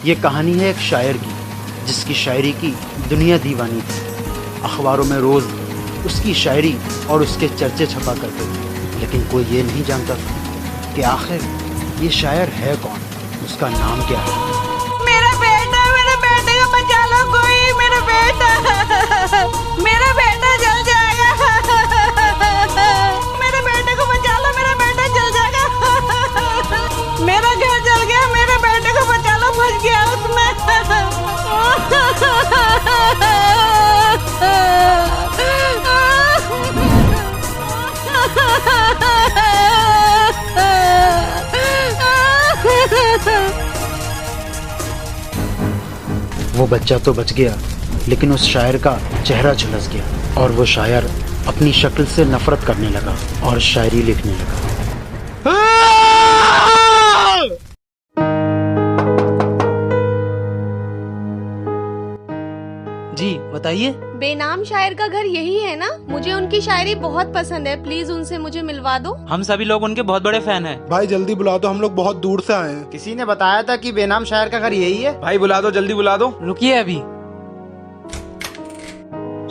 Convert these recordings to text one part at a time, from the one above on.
ये कहानी है एक शायर की, जिसकी शायरी की दुनिया दीवानी थी। अखबारों में रोज़ उसकी शायरी और उसके चर्चे छपा करते थे, लेकिन कोई ये नहीं जानता था कि आखिर ये शायर है कौन, उसका नाम क्या है। मेरे बेटे को बचा लो कोई, मेरा बेटा जल जाएगा। मेरे बेटे को बचा लो, मेरा बेटा जल जाएगा। मेरा घर जल गया, मेरे बेटे को बचा लो, फंस गया उसमें। वो बच्चा तो बच गया, लेकिन उस शायर का चेहरा झुलस गया और वो शायर अपनी शक्ल से नफरत करने लगा और शायरी लिखने लगा। जी बताइए। बेनाम शायर का घर यही है ना? मुझे उनकी शायरी बहुत पसंद है, प्लीज उनसे मुझे मिलवा दो। हम सभी लोग उनके बहुत बड़े फैन हैं। भाई जल्दी बुला दो, हम लोग बहुत दूर से आए हैं। किसी ने बताया था कि बेनाम शायर का घर यही है। भाई बुला दो, जल्दी बुला दो। रुकिए अभी।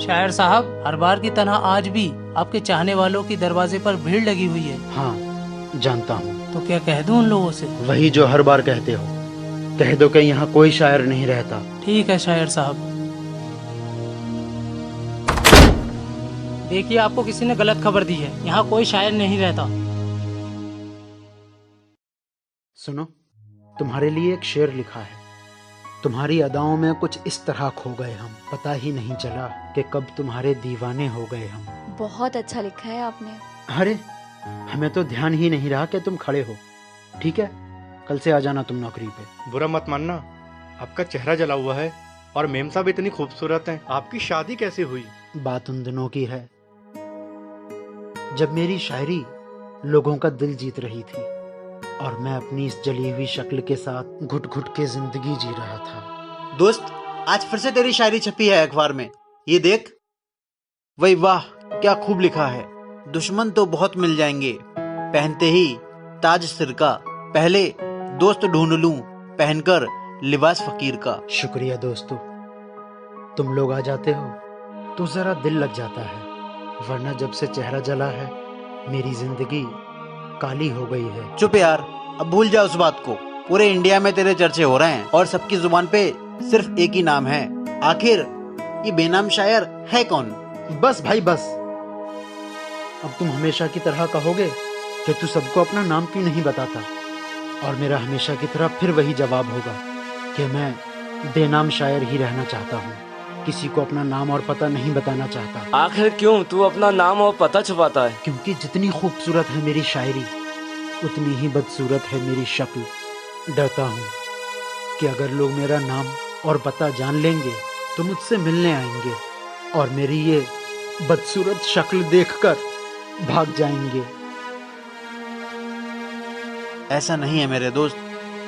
शायर साहब, हर बार की तरह आज भी आपके चाहने वालों की दरवाजे पर भीड़ लगी हुई है। हाँ जानता हूँ। तो क्या कह दूं उन लोगों से? वही जो हर बार कहते हो, कह दो कि यहाँ कोई शायर नहीं रहता। ठीक है शायर साहब। देखिए, आपको किसी ने गलत खबर दी है, यहाँ कोई शायर नहीं रहता। सुनो, तुम्हारे लिए एक शेर लिखा है। तुम्हारी अदाओं में कुछ इस तरह खो गए हम, पता ही नहीं चला कि कब तुम्हारे दीवाने हो गए हम। बहुत अच्छा लिखा है आपने। अरे हमें तो ध्यान ही नहीं रहा कि तुम खड़े हो। ठीक है, कल से आ जाना तुम नौकरी पे। बुरा मत मानना, आपका चेहरा जला हुआ है और मेम साहब इतनी खूबसूरत हैं। आपकी शादी कैसे हुई? बात उन दिनों की है जब मेरी शायरी लोगों का दिल जीत रही थी और मैं अपनी इस जली हुई शक्ल के साथ घुट घुट के जिंदगी जी रहा था। दोस्त, आज फिर से तेरी शायरी छपी है अखबार में, ये देख। वही वाह, क्या खूब लिखा है। दुश्मन तो बहुत मिल जाएंगे, पहनते ही ताज सिर का, पहले दोस्त ढूंढ लूं पहनकर लिबास फकीर का। शुक्रिया दोस्तों, तुम लोग आ जाते हो तो जरा दिल लग जाता है, वरना जब से चेहरा जला है मेरी जिंदगी काली हो गई है। चुप यार, अब भूल जा उस बात को। पूरे इंडिया में तेरे चर्चे हो रहे हैं और सबकी जुबान पे सिर्फ एक ही नाम है। आखिर ये बेनाम शायर है कौन? बस भाई बस, अब तुम हमेशा की तरह कहोगे कि तू सबको अपना नाम क्यों नहीं बताता, और मेरा हमेशा की तरह फिर वही जवाब होगा कि मैं बेनाम शायर ही रहना चाहता हूँ, किसी को अपना नाम और पता नहीं बताना चाहता। आखिर क्यों तू अपना नाम और पता छुपाता है? क्योंकि जितनी खूबसूरत है मेरी शायरी, उतनी ही बदसूरत है मेरी शक्ल। डरता हूँ कि अगर लोग मेरा नाम और पता जान लेंगे तो मुझसे मिलने आएंगे और मेरी ये बदसूरत शक्ल देखकर भाग जाएंगे। ऐसा नहीं है मेरे दोस्त,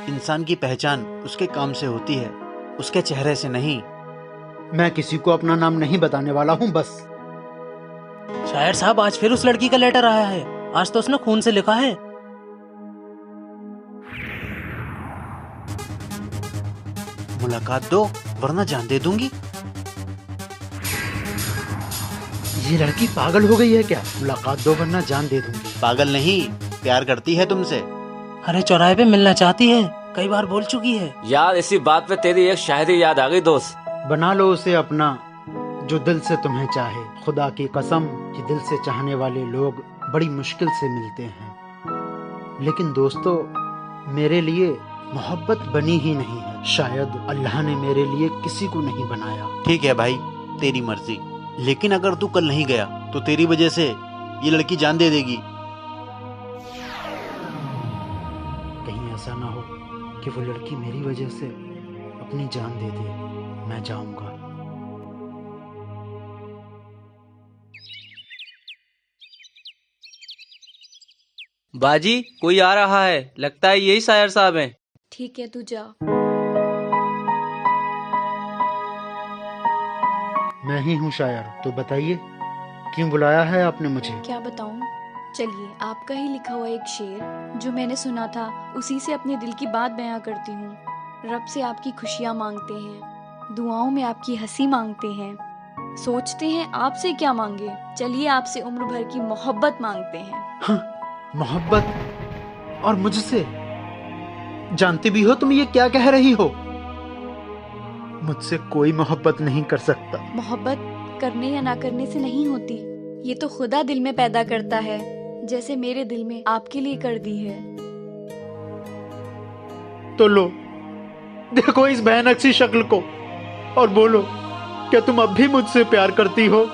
इंसान की पहचान उसके काम से होती है, उसके चेहरे से नहीं। मैं किसी को अपना नाम नहीं बताने वाला हूँ, बस। शायर साहब, आज फिर उस लड़की का लेटर आया है। आज तो उसने खून से लिखा है। मुलाकात दो वरना जान दे दूंगी। ये लड़की पागल हो गई है क्या? मुलाकात दो वरना जान दे दूंगी। पागल नहीं, प्यार करती है तुमसे। अरे चौराहे पे मिलना चाहती है, कई बार बोल चुकी है। यार इसी बात पे तेरी एक शायरी याद आ गई दोस्त। बना लो उसे अपना जो दिल से तुम्हें चाहे। खुदा की कसम कि दिल से चाहने वाले लोग बड़ी मुश्किल से मिलते हैं, लेकिन दोस्तों मेरे लिए मोहब्बत बनी ही नहीं है। शायद अल्लाह ने मेरे लिए किसी को नहीं बनाया। ठीक है भाई, तेरी मर्जी, लेकिन अगर तू कल नहीं गया तो तेरी वजह से ये लड़की जान दे देगी। कहीं ऐसा ना हो कि वो लड़की मेरी वजह से अपनी जान दे दे। मैं जाऊंगा। बाजी, कोई आ रहा है, लगता है यही शायर साहब हैं। ठीक है, तू जा। मैं ही हूँ शायर, तो बताइए क्यों बुलाया है आपने मुझे? क्या बताऊं? चलिए, आपका ही लिखा हुआ एक शेर जो मैंने सुना था, उसी से अपने दिल की बात बयां करती हूँ। रब से आपकी खुशियाँ मांगते हैं, दुआओं में आपकी हंसी मांगते हैं, सोचते हैं आपसे क्या मांगे। चलिए आपसे उम्र भर की मोहब्बत मांगते हैं। हाँ, मोहब्बत? और मुझसे? जानती भी हो तुम ये क्या कह रही हो? मुझसे कोई मोहब्बत नहीं कर सकता। मोहब्बत करने या ना करने से नहीं होती, ये तो खुदा दिल में पैदा करता है, जैसे मेरे दिल में आपके लिए कर दी है। तो लो, देखो इस भयानक सी शक्ल को और बोलो, क्या तुम अब भी मुझसे प्यार करती हो?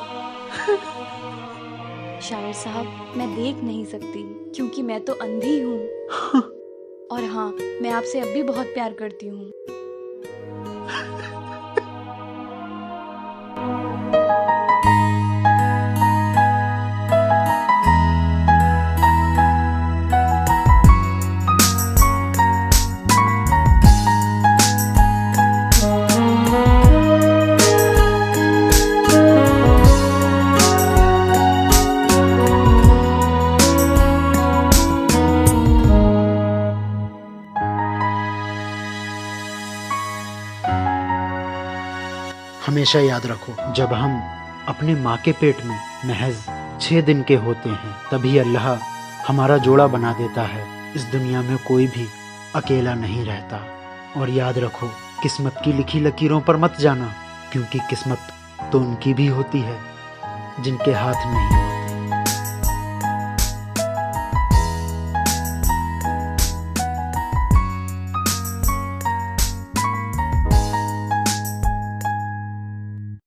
शायर साहब, मैं देख नहीं सकती क्योंकि मैं तो अंधी हूँ। और हाँ, मैं आपसे अब भी बहुत प्यार करती हूँ। हमेशा याद रखो, जब हम अपने माँ के पेट में महज 6 दिन के होते हैं, तभी अल्लाह हमारा जोड़ा बना देता है। इस दुनिया में कोई भी अकेला नहीं रहता। और याद रखो, किस्मत की लिखी लकीरों पर मत जाना, क्योंकि किस्मत तो उनकी भी होती है जिनके हाथ नहीं होते।